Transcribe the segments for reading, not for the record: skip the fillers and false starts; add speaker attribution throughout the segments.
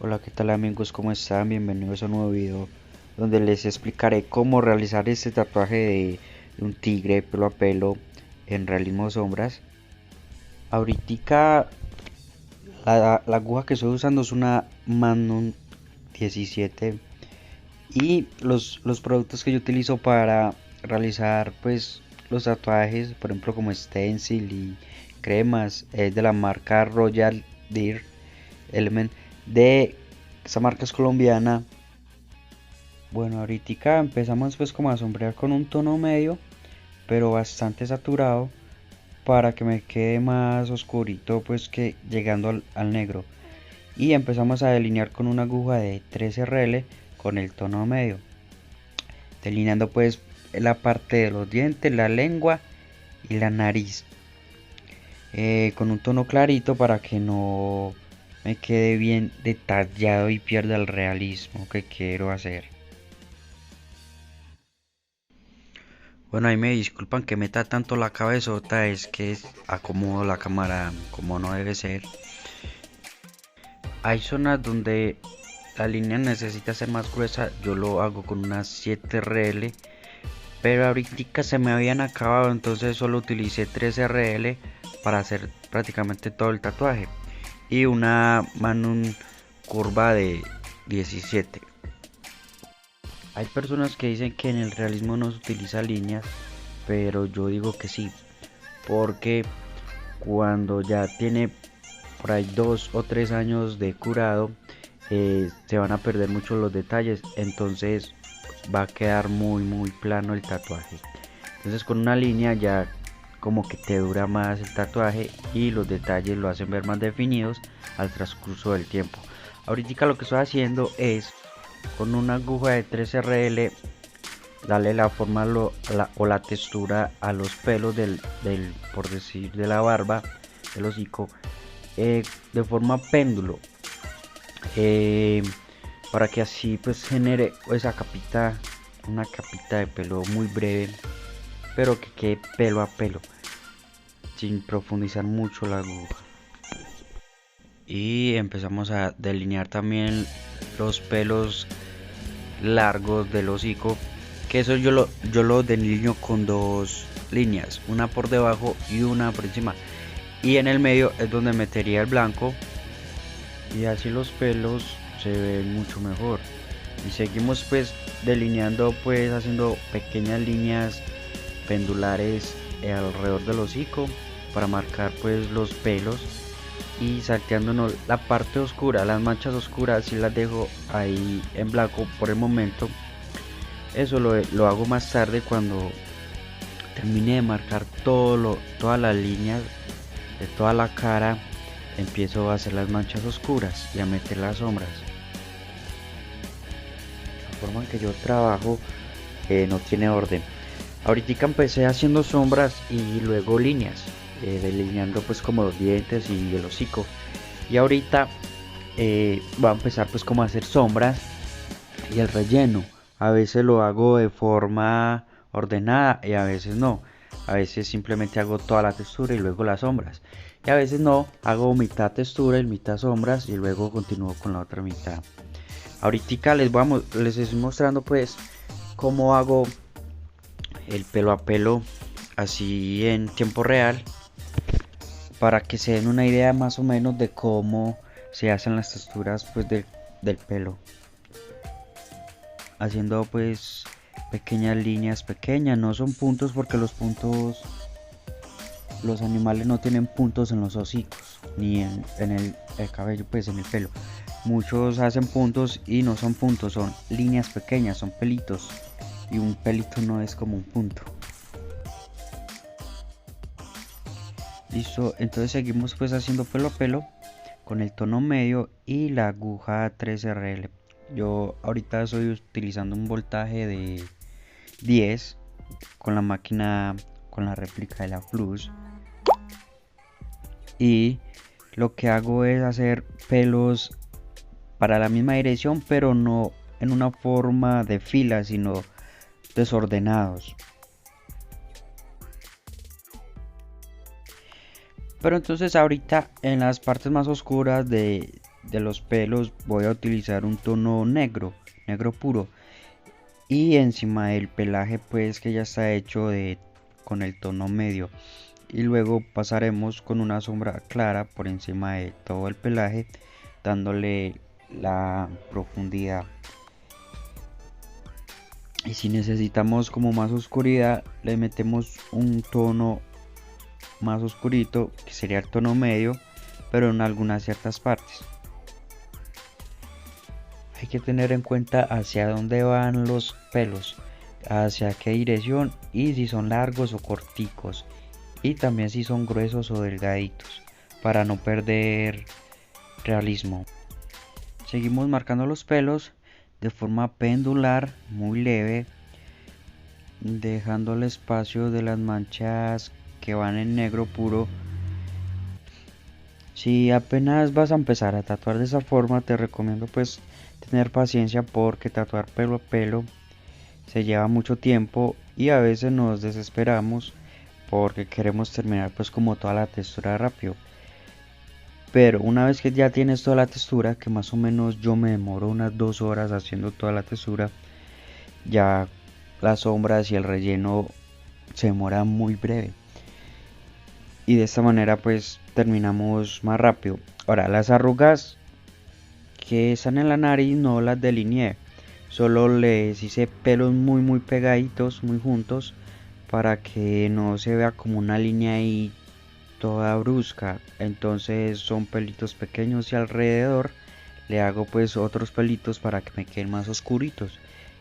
Speaker 1: Hola, ¿qué tal amigos? ¿Cómo están? Bienvenidos a un nuevo video donde les explicaré cómo realizar este tatuaje de un tigre pelo a pelo en realismo sombras. Ahorita la aguja que estoy usando es una Magnum 17 y los productos que yo utilizo para realizar pues los tatuajes, por ejemplo como stencil y cremas, es de la marca Royal Deer Element. De esa marca es colombiana. Bueno, ahorita empezamos pues como a sombrear con un tono medio, pero bastante saturado para que me quede más oscurito pues que llegando al negro. Y empezamos a delinear con una aguja de 3RL con el tono medio. Delineando pues la parte de los dientes, la lengua y la nariz. Con un tono clarito para que no me quede bien detallado y pierda el realismo que quiero hacer. Bueno, ahí me disculpan que meta tanto la cabezota, es que acomodo la cámara como no debe ser. Hay zonas donde la línea necesita ser más gruesa, yo lo hago con una 7RL, pero ahorita se me habían acabado, entonces solo utilicé 3RL para hacer prácticamente todo el tatuaje y una Magnum curva de 17. Hay personas que dicen que en el realismo no se utiliza líneas, pero yo digo que sí, porque cuando ya tiene por ahí 2 o 3 años de curado, se van a perder mucho los detalles, entonces va a quedar muy plano el tatuaje. Entonces con una línea ya como que te dura más el tatuaje y los detalles lo hacen ver más definidos al transcurso del tiempo. Ahorita lo que estoy haciendo es con una aguja de 3RL darle la forma o la textura a los pelos por decir, de la barba, del hocico, de forma péndulo, eh, para que así pues genere esa capita, una capita de pelo muy breve, pero que quede pelo a pelo, sin profundizar mucho la aguja. Y empezamos a delinear también los pelos largos del hocico, que eso yo lo delineo con dos líneas, una por debajo y una por encima, y en el medio es donde metería el blanco, y así los pelos se ven mucho mejor. Y seguimos pues delineando, pues haciendo pequeñas líneas pendulares alrededor del hocico para marcar pues los pelos, y salteándonos la parte oscura, las manchas oscuras si las dejo ahí en blanco por el momento. Eso lo hago más tarde cuando termine de marcar todas las líneas de toda la cara. Empiezo a hacer las manchas oscuras y a meter las sombras. La forma en que yo trabajo no tiene orden. Ahorita empecé haciendo sombras y luego líneas, delineando pues como los dientes y el hocico. Y ahorita va a empezar pues como a hacer sombras y el relleno. A veces lo hago de forma ordenada y a veces no. A veces simplemente hago toda la textura y luego las sombras. Y a veces no, hago mitad textura y mitad sombras y luego continúo con la otra mitad. Ahorita les estoy mostrando pues cómo hago el pelo a pelo así en tiempo real, para que se den una idea más o menos de cómo se hacen las texturas pues del pelo, haciendo pues pequeñas líneas pequeñas, no son puntos porque los animales no tienen puntos en los hocicos ni en el cabello, pues en el pelo. Muchos hacen puntos y no son puntos, son líneas pequeñas, son pelitos, y un pelito no es como un punto. Listo, entonces seguimos pues haciendo pelo a pelo con el tono medio y la aguja 3RL. Yo ahorita estoy utilizando un voltaje de 10 con la máquina, con la réplica de la Plus, y lo que hago es hacer pelos para la misma dirección, pero no en una forma de fila, sino desordenados. Pero entonces ahorita en las partes más oscuras de los pelos voy a utilizar un tono negro, negro puro. Y encima del pelaje pues que ya está hecho con el tono medio. Y luego pasaremos con una sombra clara por encima de todo el pelaje, dándole la profundidad. Y si necesitamos como más oscuridad, le metemos un tono más oscurito, que sería el tono medio, pero en algunas ciertas partes. Hay que tener en cuenta hacia dónde van los pelos, hacia qué dirección y si son largos o corticos, y también si son gruesos o delgaditos, para no perder realismo. Seguimos marcando los pelos de forma pendular, muy leve, dejando el espacio de las manchas que van en negro puro. Si apenas vas a empezar a tatuar de esa forma, te recomiendo pues tener paciencia, porque tatuar pelo a pelo se lleva mucho tiempo y a veces nos desesperamos porque queremos terminar pues como toda la textura rápido. Pero una vez que ya tienes toda la textura, que más o menos yo me demoro unas 2 horas haciendo toda la textura, ya las sombras y el relleno se demora muy breve. Y de esta manera pues terminamos más rápido. Ahora, las arrugas que están en la nariz no las delineé, solo les hice pelos muy pegaditos, muy juntos, para que no se vea como una línea ahí toda brusca. Entonces son pelitos pequeños y alrededor le hago pues otros pelitos para que me queden más oscuritos.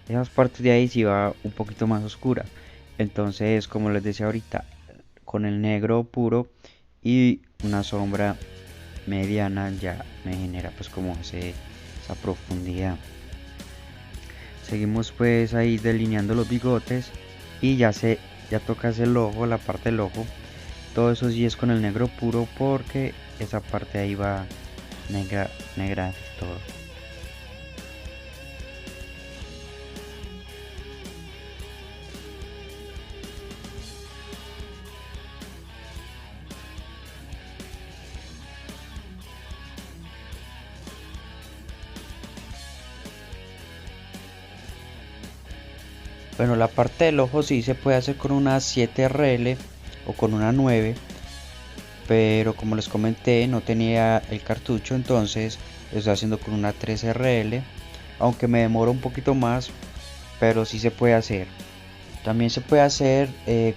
Speaker 1: Esas partes de ahí sí va un poquito más oscura. Entonces, como les decía ahorita, con el negro puro y una sombra mediana ya me genera pues como esa profundidad. Seguimos pues ahí delineando los bigotes y ya toca hacer el ojo, la parte del ojo. Todo eso sí es con el negro puro, porque esa parte ahí va negra todo. Bueno, la parte del ojo sí se puede hacer con una 7RL o con una 9, pero como les comenté no tenía el cartucho, entonces lo estoy haciendo con una 3RL, aunque me demora un poquito más, pero sí se puede hacer. También se puede hacer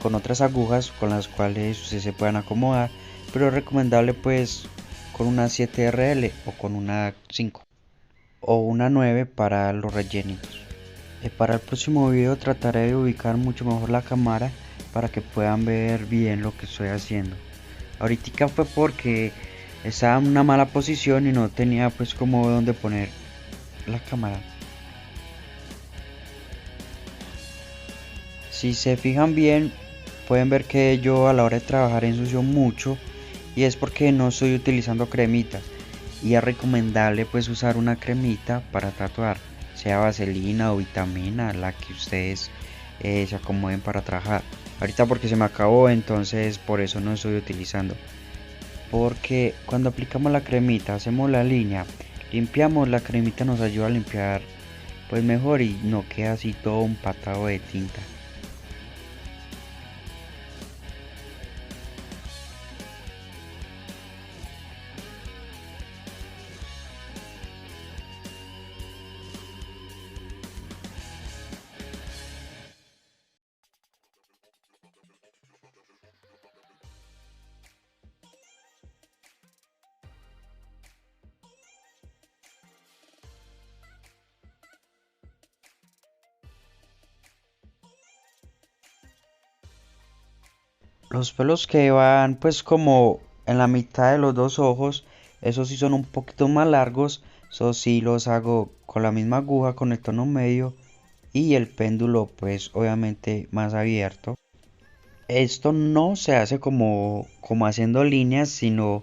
Speaker 1: con otras agujas con las cuales ustedes se puedan acomodar, pero es recomendable pues con una 7RL o con una 5 o una 9 para los rellenitos. Para el próximo video trataré de ubicar mucho mejor la cámara para que puedan ver bien lo que estoy haciendo. Ahorita fue porque estaba en una mala posición y no tenía pues como donde poner la cámara. Si se fijan bien, pueden ver que yo a la hora de trabajar ensucio mucho, y es porque no estoy utilizando cremitas, y es recomendable pues usar una cremita para tatuar, sea vaselina o vitamina, la que ustedes se acomoden para trabajar. Ahorita porque se me acabó, entonces por eso no estoy utilizando, porque cuando aplicamos la cremita, hacemos la línea, limpiamos, la cremita nos ayuda a limpiar pues mejor y no queda así todo un patado de tinta. Los pelos que van pues como en la mitad de los dos ojos, esos sí son un poquito más largos, esos sí los hago con la misma aguja, con el tono medio, y el péndulo pues obviamente más abierto. Esto no se hace como haciendo líneas, sino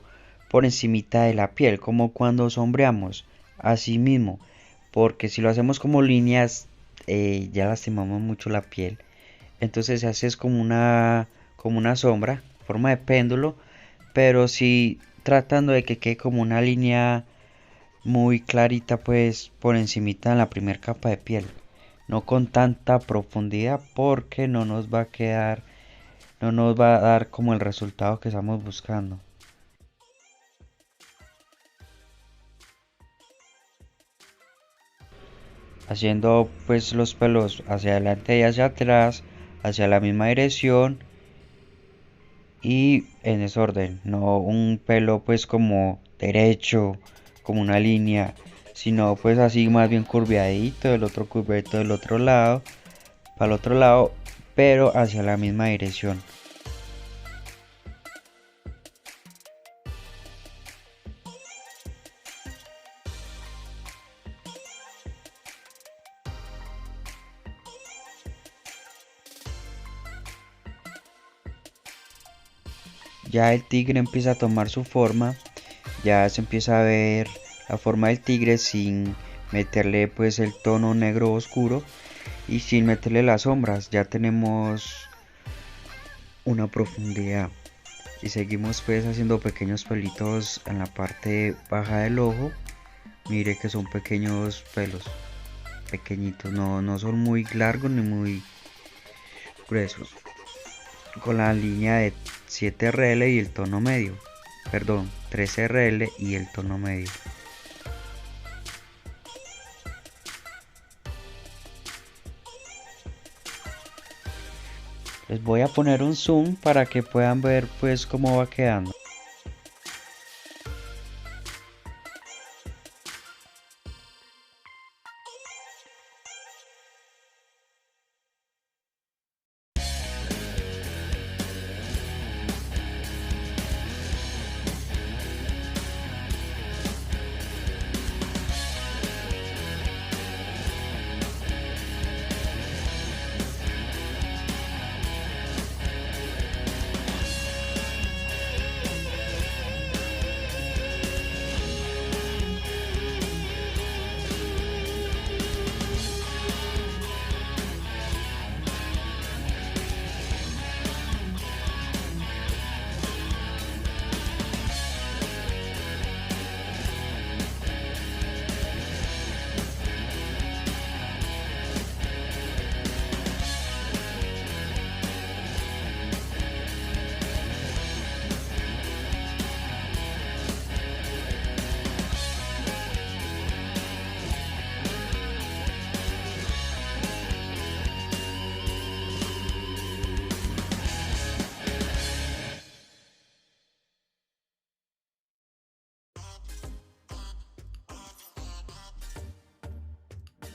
Speaker 1: por encimita de la piel, como cuando sombreamos, así mismo, porque si lo hacemos como líneas ya lastimamos mucho la piel. Entonces se hace es como una sombra, forma de péndulo, pero sí tratando de que quede como una línea muy clarita pues por encimita en la primera capa de piel, no con tanta profundidad porque no nos va a quedar, no nos va a dar como el resultado que estamos buscando. Haciendo pues los pelos hacia adelante y hacia atrás, hacia la misma dirección y en ese orden, no un pelo pues como derecho, como una línea, sino pues así más bien curviadito, el otro curviadito del otro lado, para el otro lado, pero hacia la misma dirección. Ya el tigre empieza a tomar su forma, ya se empieza a ver la forma del tigre sin meterle pues el tono negro oscuro y sin meterle las sombras. Ya tenemos una profundidad y seguimos pues haciendo pequeños pelitos en la parte baja del ojo. Mire que son pequeños pelos, pequeñitos, no son muy largos ni muy gruesos, con la línea de 7RL y el tono medio, perdón, 3RL y el tono medio. Les voy a poner un zoom para que puedan ver pues cómo va quedando.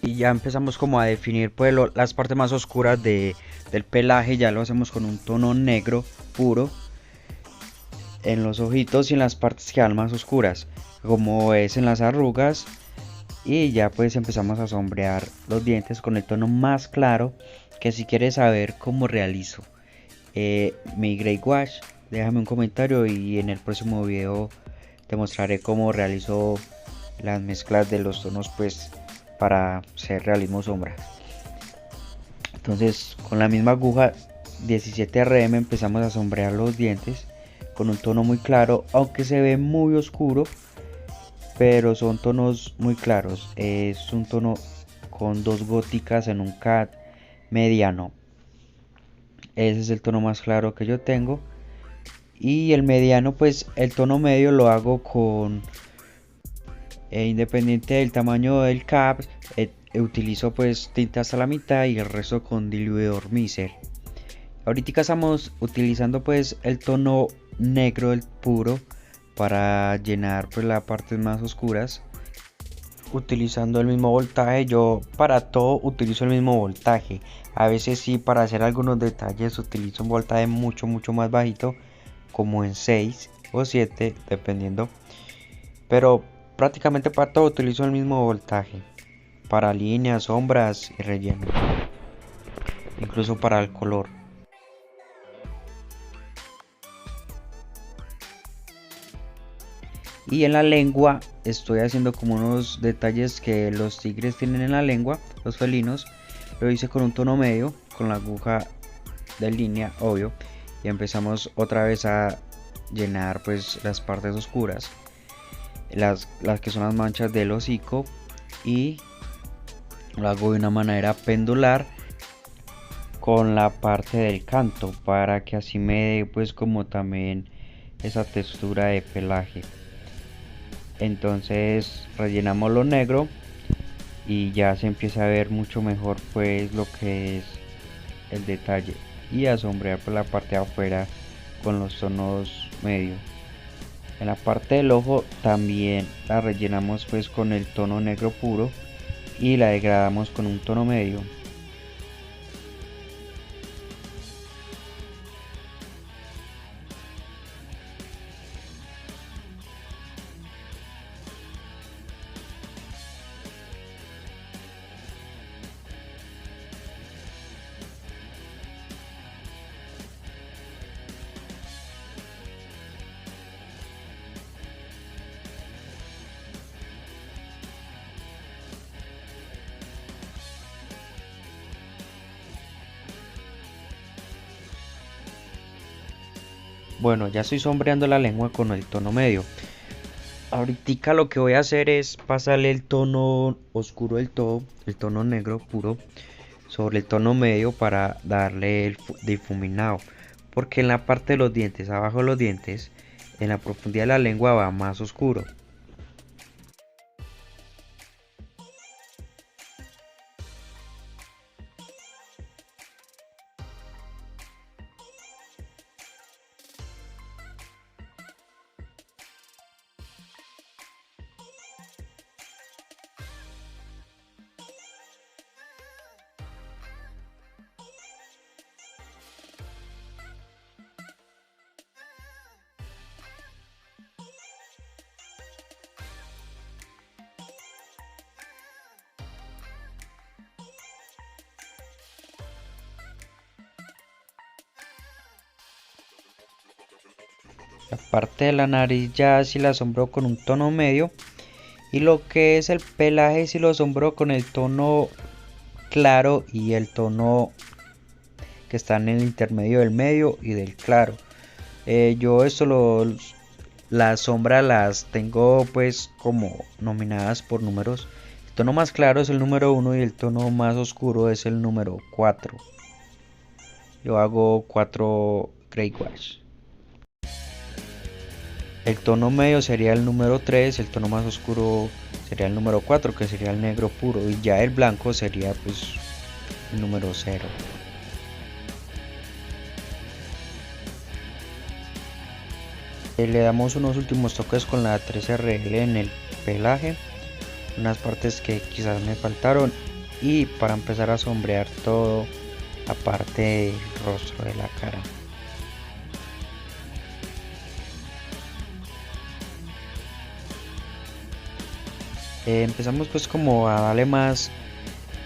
Speaker 1: Y ya empezamos como a definir pues las partes más oscuras del pelaje, ya lo hacemos con un tono negro puro en los ojitos y en las partes que dan más oscuras, como es en las arrugas, y ya pues empezamos a sombrear los dientes con el tono más claro. Que si quieres saber cómo realizo mi Grey Wash, déjame un comentario y en el próximo video te mostraré cómo realizo las mezclas de los tonos pues para hacer realismo sombra. Entonces con la misma aguja 17RM empezamos a sombrear los dientes con un tono muy claro, aunque se ve muy oscuro, pero son tonos muy claros. Es un tono con dos góticas en un cat mediano. Ese es el tono más claro que yo tengo. Y el mediano, pues el tono medio lo hago con independiente del tamaño del cap, utilizo pues tinta hasta la mitad y el resto con diluidor miser. Ahorita estamos utilizando pues el tono negro del puro para llenar pues las partes más oscuras, utilizando el mismo voltaje. Yo para todo utilizo el mismo voltaje, a veces sí para hacer algunos detalles utilizo un voltaje mucho más bajito, como en 6 o 7 dependiendo, pero prácticamente para todo utilizo el mismo voltaje, para líneas, sombras y relleno, incluso para el color. Y en la lengua estoy haciendo como unos detalles que los tigres tienen en la lengua, los felinos. Lo hice con un tono medio, con la aguja de línea, obvio, y empezamos otra vez a llenar pues las partes oscuras. las que son las manchas del hocico, y lo hago de una manera pendular con la parte del canto para que así me dé pues como también esa textura de pelaje. Entonces rellenamos lo negro y ya se empieza a ver mucho mejor pues lo que es el detalle, y a sombrear por la parte de afuera con los tonos medios. En la parte del ojo también la rellenamos pues con el tono negro puro y la degradamos con un tono medio. Bueno, ya estoy sombreando la lengua con el tono medio. Ahorita lo que voy a hacer es pasarle el tono oscuro del todo, el tono negro puro, sobre el tono medio para darle el difuminado. Porque en la parte de los dientes, abajo de los dientes, en la profundidad de la lengua va más oscuro. La parte de la nariz ya si la sombro con un tono medio, y lo que es el pelaje si lo sombro con el tono claro y el tono que está en el intermedio del medio y del claro. Yo esto las sombras las tengo pues como nominadas por números. El tono más claro es el número 1 y el tono más oscuro es el número 4. Yo hago 4 gray wash. El tono medio sería el número 3, el tono más oscuro sería el número 4, que sería el negro puro, y ya el blanco sería pues el número 0. Le damos unos últimos toques con la 3RL en el pelaje, unas partes que quizás me faltaron, y para empezar a sombrear todo la parte del rostro de la cara. Empezamos pues como a darle más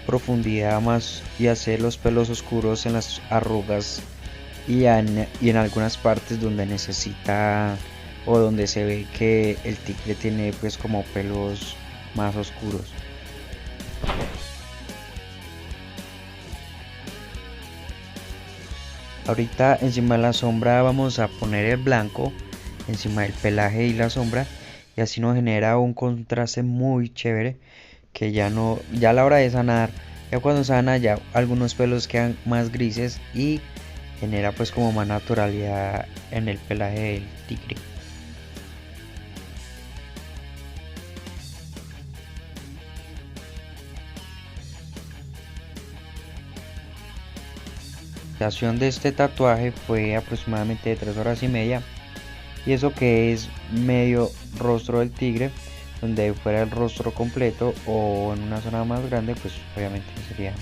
Speaker 1: profundidad más y hacer los pelos oscuros en las arrugas y en algunas partes donde necesita o donde se ve que el tigre tiene pues como pelos más oscuros. Ahorita encima de la sombra vamos a poner el blanco encima del pelaje y la sombra, y así nos genera un contraste muy chévere que ya no, ya a la hora de sanar, ya cuando sana ya algunos pelos quedan más grises y genera pues como más naturalidad en el pelaje del tigre. La creación de este tatuaje fue aproximadamente de 3 horas y media, y eso que es medio rostro del tigre. Donde fuera el rostro completo o en una zona más grande pues obviamente serían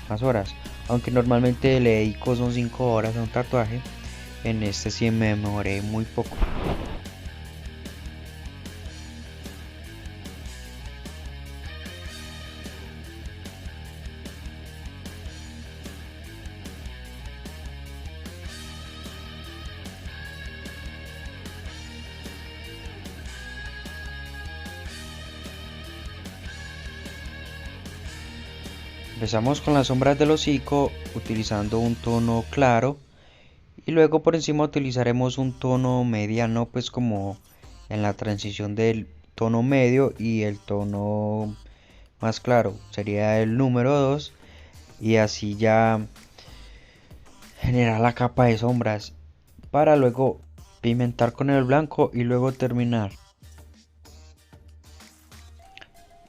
Speaker 1: más horas, aunque normalmente le dedico son 5 horas a un tatuaje. En este sí me demoré muy poco. Empezamos con las sombras del hocico utilizando un tono claro, y luego por encima utilizaremos un tono mediano pues como en la transición del tono medio y el tono más claro sería el número 2, y así ya generar la capa de sombras para luego pigmentar con el blanco y luego terminar.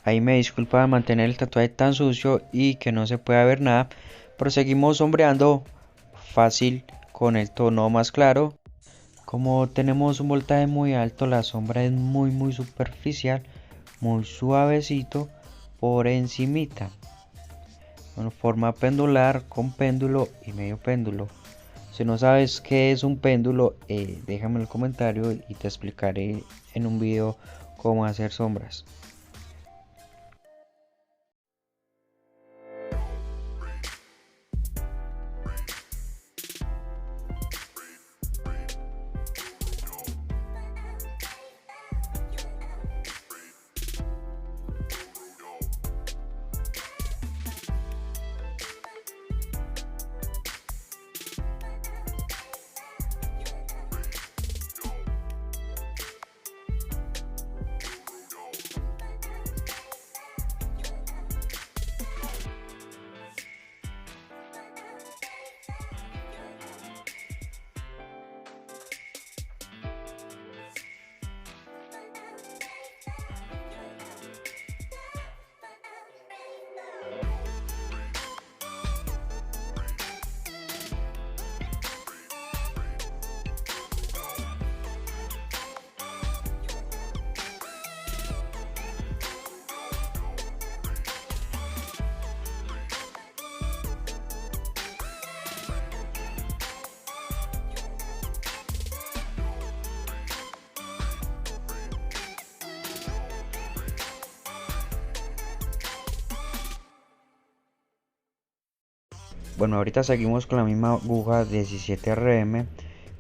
Speaker 1: Ahí me disculpa de mantener el tatuaje tan sucio y que no se pueda ver nada, pero seguimos sombreando fácil con el tono más claro. Como tenemos un voltaje muy alto, la sombra es muy superficial, muy suavecito por encimita. Bueno, forma pendular con péndulo y medio péndulo. Si no sabes qué es un péndulo, déjame en el comentario y te explicaré en un video cómo hacer sombras. Bueno, ahorita seguimos con la misma aguja 17 rm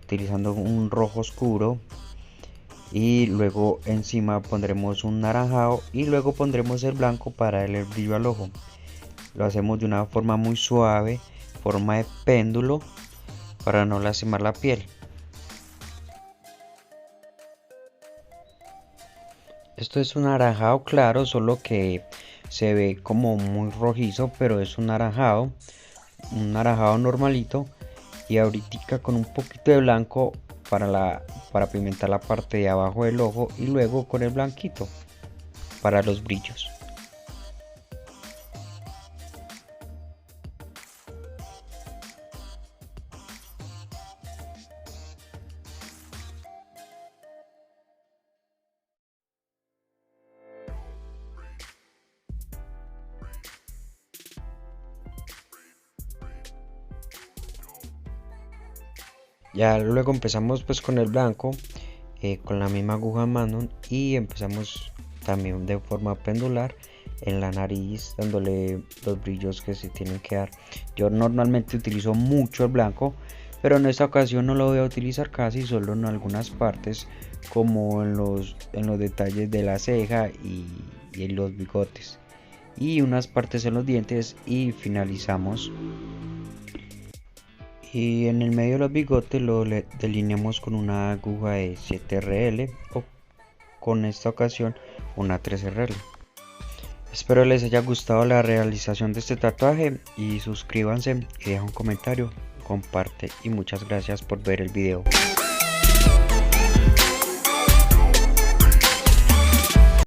Speaker 1: utilizando un rojo oscuro, y luego encima pondremos un naranjado y luego pondremos el blanco para darle el brillo al ojo. Lo hacemos de una forma muy suave, forma de péndulo, para no lastimar la piel. Esto es un naranjado claro, solo que se ve como muy rojizo, pero es un naranjado normalito. Y ahorita con un poquito de blanco para pigmentar la parte de abajo del ojo, y luego con el blanquito para los brillos. Ya luego empezamos pues con el blanco, con la misma aguja Manon, y empezamos también de forma pendular en la nariz, dándole los brillos que se tienen que dar. Yo normalmente utilizo mucho el blanco, pero en esta ocasión no lo voy a utilizar casi, solo en algunas partes, como en los detalles de la ceja y en los bigotes, y unas partes en los dientes, y finalizamos. Y en el medio de los bigotes lo delineamos con una aguja de 7RL, o con esta ocasión una 3RL. Espero les haya gustado la realización de este tatuaje, y suscríbanse y deja un comentario, comparte, y muchas gracias por ver el video.